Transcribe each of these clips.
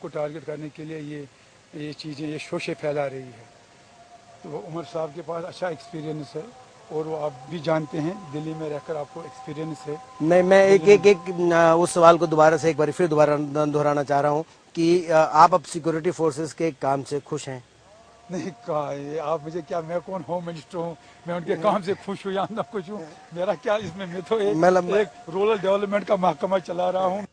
को टारगेट करने के लिए ये चीज़ें, ये शोशे फैला रही है। तो उमर साहब के पास अच्छा एक्सपीरियंस है और वो आप भी जानते हैं, दिल्ली में रहकर आपको एक्सपीरियंस है। नहीं, मैं एक उस सवाल को दोबारा से एक बार फिर दोबारा दोहराना चाह रहा हूँ कि आप अब सिक्योरिटी फोर्सेस के काम से खुश हैं? नहीं कहा ये आप मुझे, क्या मैं कौन होम मिनिस्टर हूँ, मैं उनके काम से खुश हूँ या ना खुश हूँ, मेरा क्या इसमें, मैं तो एक रूरल डेवलपमेंट का महकमा चला रहा हूँ।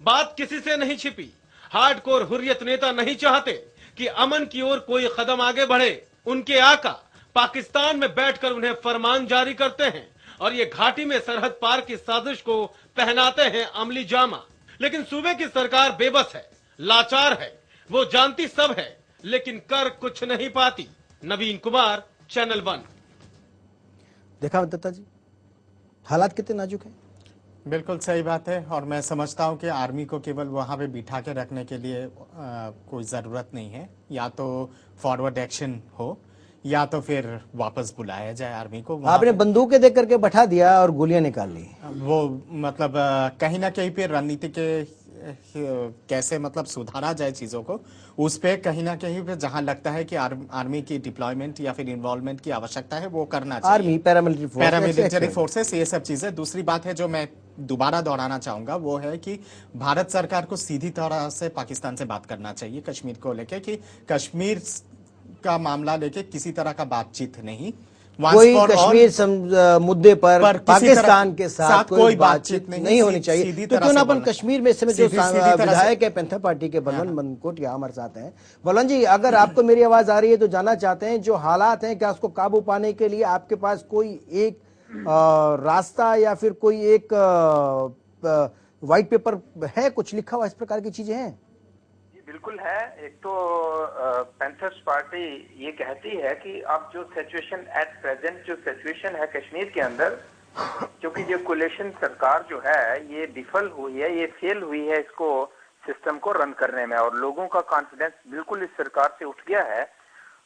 बात किसी से नहीं छिपी, हार्डकोर हुर्रियत नेता नहीं चाहते कि अमन की ओर कोई कदम आगे बढ़े। उनके आका पाकिस्तान में बैठकर उन्हें फरमान जारी करते हैं और ये घाटी में सरहद पार की साजिश को पहनाते हैं अमली जामा। लेकिन सूबे की सरकार बेबस है, लाचार है, वो जानती सब है लेकिन कर कुछ नहीं पाती। नवीन कुमार, चैनल 1। देखा दत्ता जी, हालात कितने नाजुक हैं। बिल्कुल सही बात है, और मैं समझता हूं कि आर्मी को केवल वहां पे बिठा के रखने के लिए कोई ज़रूरत नहीं है। या तो फॉरवर्ड एक्शन हो या तो फिर वापस बुलाया जाए आर्मी को। आपने बंदूकें देख करके बैठा दिया और गोलियां निकाल ली। वो मतलब कहीं ना कहीं पे रणनीति के कैसे मतलब सुधारा जाए चीज़ों को, उस पे कहीं ना कहीं पे जहां लगता है कि आर्मी की डिप्लॉयमेंट या फिर इन्वॉल्वमेंट की आवश्यकता है वो करना चाहिए। आर्मी, पैरामिलिट्री फोर्सेस, ये सब चीजें। दूसरी बात है जो मैं दोबारा दोहराना चाहूंगा वो है कि भारत सरकार को सीधी तरह से पाकिस्तान से बात करना चाहिए कश्मीर को लेके, कि कश्मीर का मामला लेके किसी तरह का बातचीत नहीं, कोई कश्मीर मुद्दे पर पाकिस्तान के साथ कोई बातचीत नहीं होनी चाहिए। तो क्यों ना अपन कश्मीर में इस समय जो विधायक है पैंथर पार्टी के बलवंत मनकोटिया हमारे साथ हैं। बलवंत जी, अगर आपको मेरी आवाज आ रही है तो जानना चाहते हैं जो हालात हैं, क्या उसको काबू पाने के लिए आपके पास कोई एक रास्ता या फिर कोई एक व्हाइट पेपर है, कुछ लिखा हुआ, इस प्रकार की चीजें हैं? बिल्कुल है। एक तो पैंथर्स पार्टी ये कहती है कि अब जो सिचुएशन एट प्रेजेंट जो सिचुएशन है कश्मीर के अंदर, क्योंकि जो कोलिशन सरकार जो है ये विफल हुई है, ये फेल हुई है इसको सिस्टम को रन करने में, और लोगों का कॉन्फिडेंस बिल्कुल इस सरकार से उठ गया है।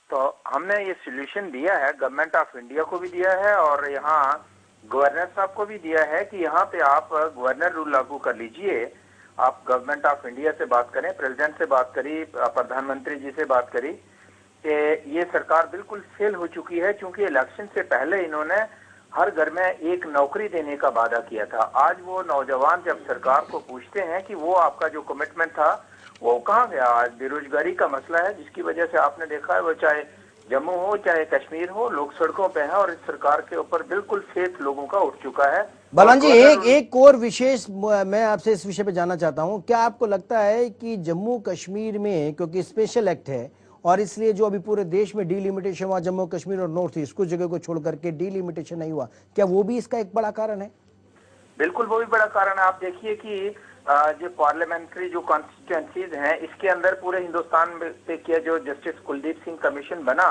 तो हमने ये सोल्यूशन दिया है, गवर्नमेंट ऑफ इंडिया को भी दिया है और यहाँ गवर्नर साहब को भी दिया है कि यहाँ पे आप गवर्नर रूल लागू कर लीजिए। आप गवर्नमेंट ऑफ इंडिया से बात करें, प्रेसिडेंट से बात करी, प्रधानमंत्री जी से बात करी कि ये सरकार बिल्कुल फेल हो चुकी है, क्योंकि इलेक्शन से पहले इन्होंने हर घर में एक नौकरी देने का वादा किया था। आज वो नौजवान जब सरकार को पूछते हैं कि वो आपका जो कमिटमेंट था वो कहाँ गया। आज बेरोजगारी का मसला है जिसकी वजह से आपने देखा है वो चाहे जम्मू हो चाहे कश्मीर हो, लोग सड़कों पे हैं और इस सरकार के ऊपर बिल्कुल फेथ लोगों का उठ चुका है। बलवंत जी, एक और विशेष मैं आपसे इस विषय पे जानना चाहता हूं, क्या आपको लगता है कि जम्मू कश्मीर में, क्योंकि स्पेशल एक्ट है और इसलिए जो अभी पूरे देश में डीलिमिटेशन हुआ, जम्मू कश्मीर और नॉर्थ ईस्ट कुछ जगह को छोड़ करके डीलिमिटेशन नहीं हुआ, क्या वो भी इसका एक बड़ा कारण है? बिल्कुल वो भी बड़ा कारण है। आप देखिए कि जो पार्लियामेंट्री जो कॉन्स्टिट्यूएंसीज हैं इसके अंदर पूरे हिंदुस्तान पे किया जो जस्टिस कुलदीप सिंह कमीशन बना,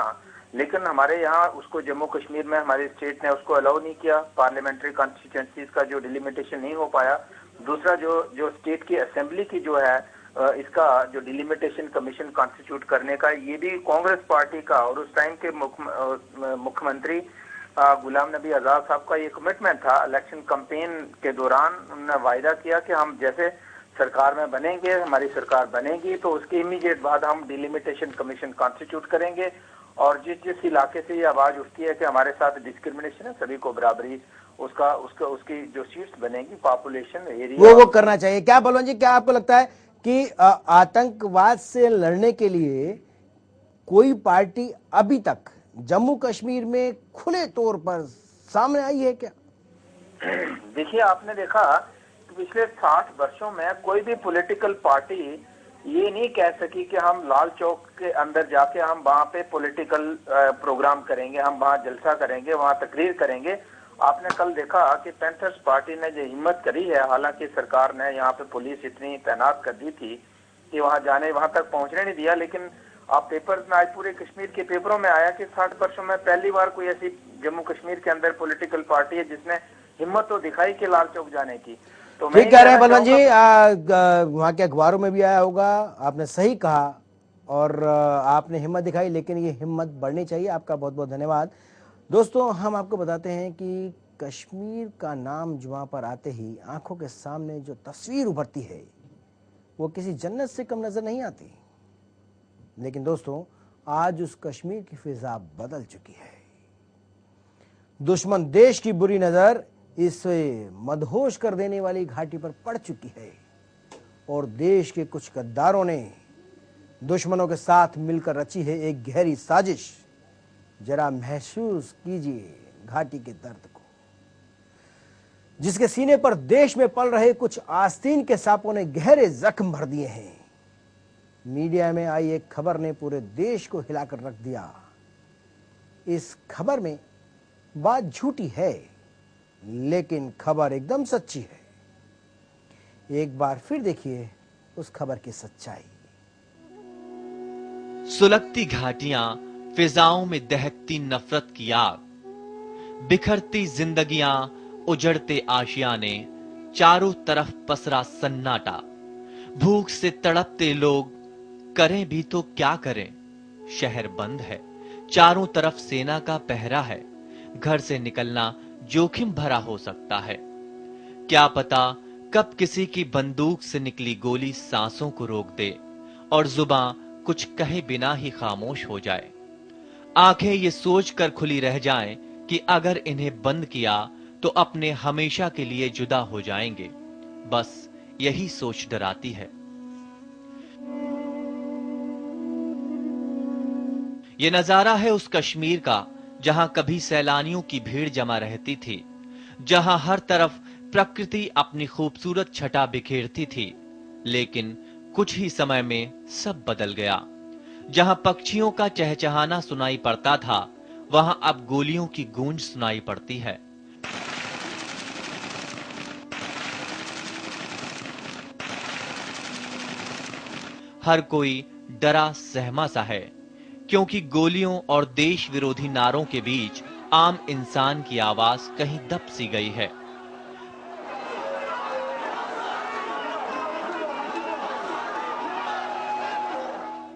लेकिन हमारे यहाँ उसको जम्मू कश्मीर में हमारे स्टेट ने उसको अलाउ नहीं किया। पार्लियामेंट्री कॉन्स्टिट्यूएंसीज का जो डिलिमिटेशन नहीं हो पाया। दूसरा जो स्टेट की असेंबली की जो है इसका जो डिलिमिटेशन कमीशन कॉन्स्टिट्यूट करने का, ये भी कांग्रेस पार्टी का और उस टाइम के मुख्यमंत्री गुलाम नबी आजाद साहब का ये कमिटमेंट था। इलेक्शन कैंपेन के दौरान उन्होंने वायदा किया कि हम जैसे सरकार में बनेंगे, हमारी सरकार बनेगी तो उसके इमीडिएट बाद हम डिलिमिटेशन कमीशन कॉन्स्टिट्यूट करेंगे, और जिस जिस इलाके से ये आवाज उठती है कि हमारे साथ डिस्क्रिमिनेशन है, सभी को बराबरी, उसकी जो सीट्स बनेगी पॉपुलेशन एरिया वो करना चाहिए। क्या बलवंत जी, क्या आपको लगता है कि आतंकवाद से लड़ने के लिए कोई पार्टी अभी तक जम्मू कश्मीर में खुले तौर पर सामने आई है क्या? देखिए, आपने देखा कि पिछले 60 वर्षों में कोई भी पॉलिटिकल पार्टी ये नहीं कह सकी कि हम लाल चौक के अंदर जाके हम वहां पे पॉलिटिकल प्रोग्राम करेंगे, हम वहां जलसा करेंगे, वहां तकरीर करेंगे। आपने कल देखा कि पैंथर्स पार्टी ने जो हिम्मत करी है, हालांकि सरकार ने यहाँ पे पुलिस इतनी तैनात कर दी थी कि वहां तक पहुंचने नहीं दिया, लेकिन आप पेपर में आज पूरे कश्मीर के पेपरों में आया कि 60 वर्षों में पहली बार कोई ऐसी जम्मू कश्मीर के अंदर पॉलिटिकल पार्टी है जिसने हिम्मत तो दिखाई कि लाल चौक जाने की। तो ठीक कह रहे हैं बलवंत जी, वहां के अखबारों में भी आया होगा, आपने सही कहा और आपने हिम्मत दिखाई, लेकिन ये हिम्मत बढ़नी चाहिए। आपका बहुत बहुत धन्यवाद। दोस्तों, हम आपको बताते हैं कि कश्मीर का नाम जुबां पर आते ही आंखों के सामने जो तस्वीर उभरती है वो किसी जन्नत से कम नजर नहीं आती। लेकिन दोस्तों, आज उस कश्मीर की फिजा बदल चुकी है। दुश्मन देश की बुरी नजर इस मदहोश कर देने वाली घाटी पर पड़ चुकी है और देश के कुछ गद्दारों ने दुश्मनों के साथ मिलकर रची है एक गहरी साजिश। जरा महसूस कीजिए घाटी के दर्द को, जिसके सीने पर देश में पल रहे कुछ आस्तीन के सांपों ने गहरे जख्म भर दिए हैं। मीडिया में आई एक खबर ने पूरे देश को हिलाकर रख दिया। इस खबर में बात झूठी है, लेकिन खबर एकदम सच्ची है। एक बार फिर देखिए उस खबर की सच्चाई। सुलगती घाटियां, फिजाओं में दहकती नफरत की आग, बिखरती जिंदगियां, उजड़ते आशियाने, चारों तरफ पसरा सन्नाटा, भूख से तड़पते लोग, करें भी तो क्या करें। शहर बंद है, चारों तरफ सेना का पहरा है, घर से निकलना जोखिम भरा हो सकता है। क्या पता कब किसी की बंदूक से निकली गोली सांसों को रोक दे और जुबान कुछ कहे बिना ही खामोश हो जाए। आंखें ये सोचकर खुली रह जाएं कि अगर इन्हें बंद किया तो अपने हमेशा के लिए जुदा हो जाएंगे। बस यही सोच डराती है। ये नजारा है उस कश्मीर का जहां कभी सैलानियों की भीड़ जमा रहती थी, जहां हर तरफ प्रकृति अपनी खूबसूरत छटा बिखेरती थी। लेकिन कुछ ही समय में सब बदल गया। जहां पक्षियों का चहचहाना सुनाई पड़ता था, वहां अब गोलियों की गूंज सुनाई पड़ती है। हर कोई डरा सहमा सा है, क्योंकि गोलियों और देश विरोधी नारों के बीच आम इंसान की आवाज कहीं दब सी गई है।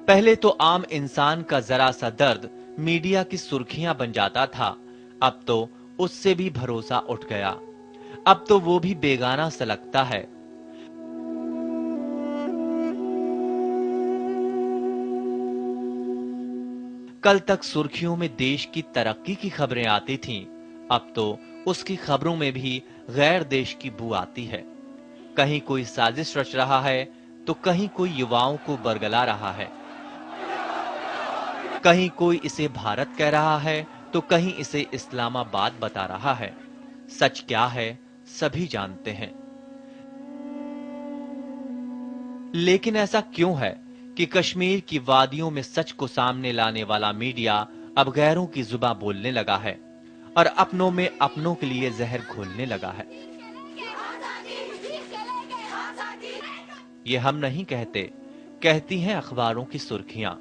पहले तो आम इंसान का जरा सा दर्द मीडिया की सुर्खियां बन जाता था, अब तो उससे भी भरोसा उठ गया। अब तो वो भी बेगाना सा लगता है। कल तक सुर्खियों में देश की तरक्की की खबरें आती थीं, अब तो उसकी खबरों में भी गैर देश की बू आती है। कहीं कोई साजिश रच रहा है तो कहीं कोई युवाओं को बरगला रहा है, कहीं कोई इसे भारत कह रहा है तो कहीं इसे इस्लामाबाद बता रहा है। सच क्या है सभी जानते हैं। लेकिन ऐसा क्यों है कि कश्मीर की वादियों में सच को सामने लाने वाला मीडिया अब गैरों की जुबां बोलने लगा है और अपनों में अपनों के लिए जहर घोलने लगा है। ये हम नहीं कहते, कहती हैं अखबारों की सुर्खियां।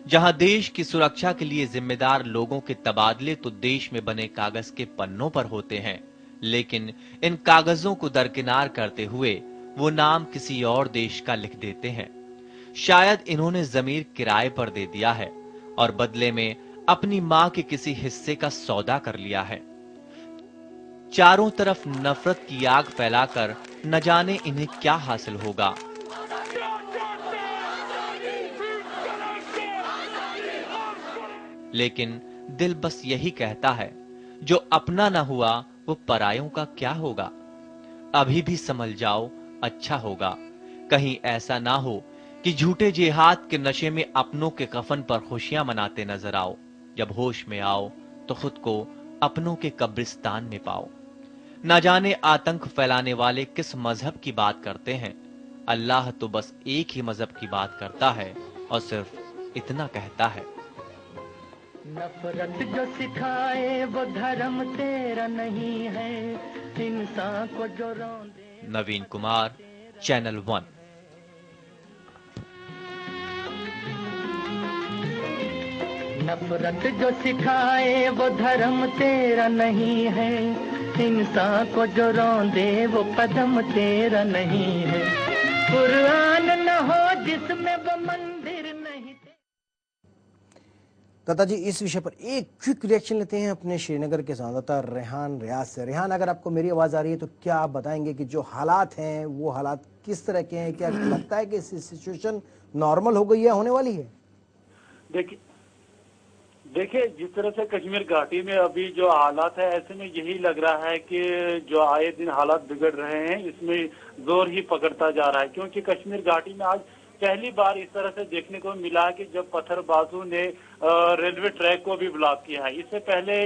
जहां देश की सुरक्षा के लिए जिम्मेदार लोगों के तबादले तो देश में बने कागज के पन्नों पर होते हैं, लेकिन इन कागजों को दरकिनार करते हुए वो नाम किसी और देश का लिख देते हैं। शायद इन्होंने जमीर किराए पर दे दिया है और बदले में अपनी मां के किसी हिस्से का सौदा कर लिया है। चारों तरफ नफरत की आग फैलाकर न जाने इन्हें क्या हासिल होगा। लेकिन दिल बस यही कहता है, जो अपना ना हुआ वो परायों का क्या होगा। अभी भी संभल जाओ, अच्छा होगा। कहीं ऐसा ना हो कि झूठे जिहाद के नशे में अपनों के कफन पर खुशियां मनाते नजर आओ। जब होश में आओ तो खुद को अपनों के कब्रिस्तान में पाओ। न जाने आतंक फैलाने वाले किस मजहब की बात करते हैं। अल्लाह तो बस एक ही मजहब की बात करता है और सिर्फ इतना कहता है, नफरत जो सिखाए वो धर्म तेरा नहीं है, इंसान को जो रौंदे। नवीन कुमार, चैनल 1। नफरत जो सिखाए वो धर्म तेरा नहीं है, इंसान को जो रौंदे वो कदम तेरा नहीं है। कुरान न हो जिसमें वो मंदिर नहीं। दत्ता जी, इस विषय पर एक क्विक रिएक्शन लेते हैं अपने श्रीनगर के संवाददाता रेहान रियाज से। रेहान, अगर आपको मेरी आवाज आ रही है तो क्या आप बताएंगे कि जो हालात हैं वो हालात किस तरह के हैं? क्या लगता है कि सिचुएशन नॉर्मल हो गई है, होने वाली है? देखिए जिस तरह से कश्मीर घाटी में अभी जो हालात है, ऐसे में यही लग रहा है कि जो आए दिन हालात बिगड़ रहे हैं, इसमें जोर ही पकड़ता जा रहा है। क्योंकि कश्मीर घाटी में आज पहली बार इस तरह से देखने को मिला कि जब पत्थरबाजों ने रेलवे ट्रैक को भी ब्लॉक किया है। इससे पहले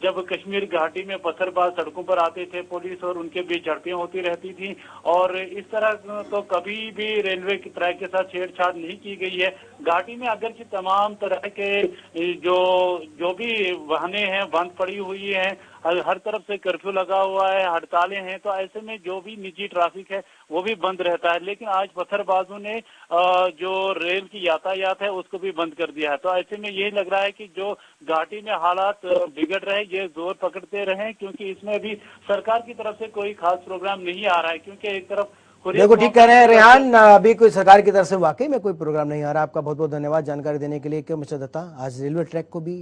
जब कश्मीर घाटी में पत्थरबाज सड़कों पर आते थे, पुलिस और उनके बीच झड़पें होती रहती थी, और इस तरह तो कभी भी रेलवे की ट्रैक के साथ छेड़छाड़ नहीं की गई है। घाटी में अगर कि तमाम तरह के जो भी वाहनें हैं बंद पड़ी हुई हैं, हर तरफ से कर्फ्यू लगा हुआ है, हड़तालें हैं, तो ऐसे में जो भी निजी ट्रैफिक है वो भी बंद रहता है। लेकिन आज पत्थरबाजों ने जो रेल की यातायात है उसको भी बंद कर दिया है। तो ऐसे में यही लग रहा है कि जो घाटी में हालात बिगड़ रहे हैं ये जोर पकड़ते रहे, क्योंकि इसमें अभी सरकार की तरफ से कोई खास प्रोग्राम नहीं आ रहा है। क्योंकि एक तरफ देखो, ठीक कह रहे हैं रेहान, अभी कोई सरकार की तरफ से वाकई में कोई प्रोग्राम नहीं आ रहा। आपका बहुत बहुत धन्यवाद जानकारी देने के लिए। क्यों मिस्टर दत्ता, आज रेलवे ट्रैक को भी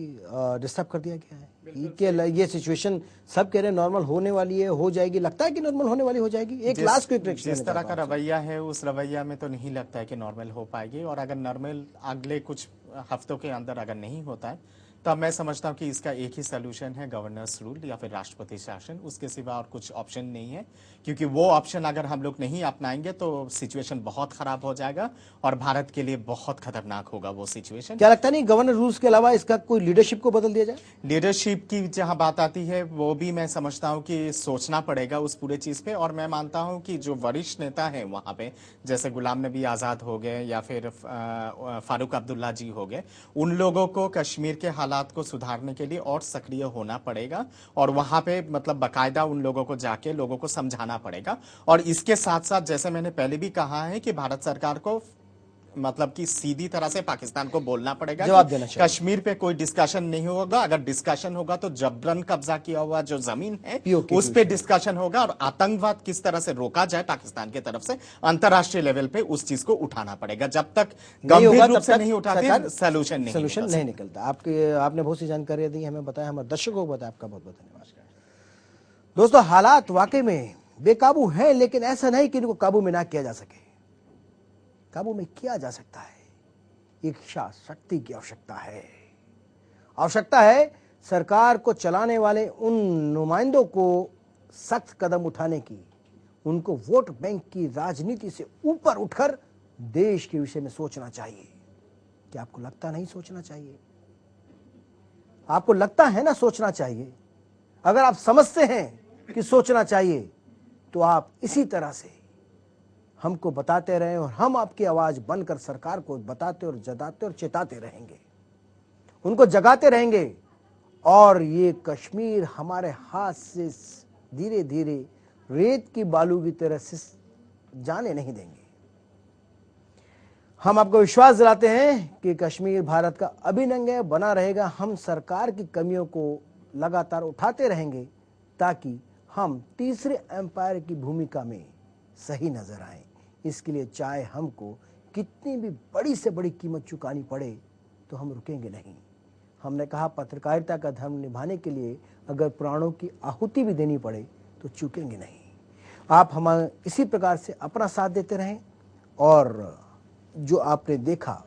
डिस्टर्ब कर दिया गया है कि ये सिचुएशन सब कह रहे हैं नॉर्मल होने वाली है, हो जाएगी, लगता है कि नॉर्मल होने वाली हो जाएगी? एक लास्ट क्विक रिएक्शन, जिस तरह का रवैया है उस रवैया में तो नहीं लगता है कि नॉर्मल हो पाएगी। और अगर नॉर्मल अगले कुछ हफ्तों के अंदर अगर नहीं होता है तो मैं समझता हूं कि इसका एक ही सोल्यूशन है, गवर्नर्स रूल या फिर राष्ट्रपति शासन। उसके सिवा और कुछ ऑप्शन नहीं है, क्योंकि वो ऑप्शन अगर हम लोग नहीं अपनाएंगे तो सिचुएशन बहुत खराब हो जाएगा और भारत के लिए बहुत खतरनाक होगा वो सिचुएशन। क्या लगता नहीं गवर्नर रूल्स के अलावा इसका कोई लीडरशिप को बदल दिया जाए? लीडरशिप की जहां बात आती है वो भी मैं समझता हूं कि सोचना पड़ेगा उस पूरे चीज पे। और मैं मानता हूं कि जो वरिष्ठ नेता है वहां पे, जैसे गुलाम नबी आजाद हो गए या फिर फारूक अब्दुल्ला जी हो गए, उन लोगों को कश्मीर के हालात को सुधारने के लिए और सक्रिय होना पड़ेगा और वहां पे मतलब बकायदा उन लोगों को जाके लोगों को समझाना पड़ेगा। और इसके साथ साथ जैसे मैंने पहले भी कहा है कि भारत सरकार को मतलब कि सीधी तरह से पाकिस्तान को बोलना पड़ेगा, जवाब देना चाहिए। कश्मीर पे कोई डिस्कशन नहीं होगा। अगर डिस्कशन होगा तो जबरन कब्जा किया हुआ जो जमीन है उस पे डिस्कशन होगा, और आतंकवाद किस तरह से रोका जाए पाकिस्तान की तरफ से अंतरराष्ट्रीय लेवल पे उस चीज को उठाना पड़ेगा। जब तक गंभीर रूप से नहीं उठाते सोल्यूशन नहीं निकलता। आपने बहुत सी जानकारी दी, हमें बताया, हमारे दर्शकों को बताया। आपका बहुत बहुत धन्यवाद। दोस्तों, हालात वाकई में बेकाबू है, लेकिन ऐसा नहीं कि इनको काबू में ना किया जा सके। काबू में किया जा सकता है। इच्छा शक्ति की आवश्यकता है। आवश्यकता है सरकार को चलाने वाले उन नुमाइंदों को सख्त कदम उठाने की, उनको वोट बैंक की राजनीति से ऊपर उठकर देश के विषय में सोचना चाहिए। क्या आपको लगता नहीं सोचना चाहिए? आपको लगता है ना सोचना चाहिए? अगर आप समझते हैं कि सोचना चाहिए तो आप इसी तरह से हमको बताते रहें और हम आपकी आवाज बनकर सरकार को बताते और जताते और चेताते रहेंगे, उनको जगाते रहेंगे, और ये कश्मीर हमारे हाथ से धीरे धीरे रेत की बालू की तरह से जाने नहीं देंगे। हम आपको विश्वास दिलाते हैं कि कश्मीर भारत का अभिन्न अंग बना रहेगा। हम सरकार की कमियों को लगातार उठाते रहेंगे ताकि हम तीसरे एम्पायर की भूमिका में सही नजर आए। इसके लिए चाहे हमको कितनी भी बड़ी से बड़ी कीमत चुकानी पड़े तो हम रुकेंगे नहीं। हमने कहा पत्रकारिता का धर्म निभाने के लिए अगर प्राणों की आहुति भी देनी पड़े तो चूकेंगे नहीं। आप हमारे इसी प्रकार से अपना साथ देते रहें, और जो आपने देखा,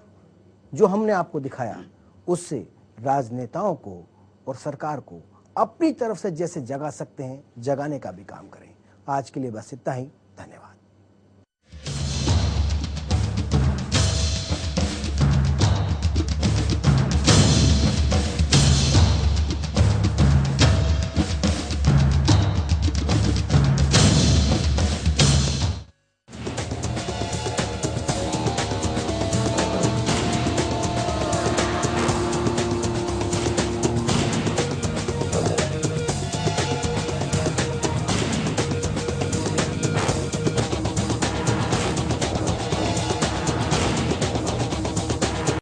जो हमने आपको दिखाया, उससे राजनेताओं को और सरकार को अपनी तरफ से जैसे जगा सकते हैं, जगाने का भी काम करें। आज के लिए बस इतना ही। धन्यवाद।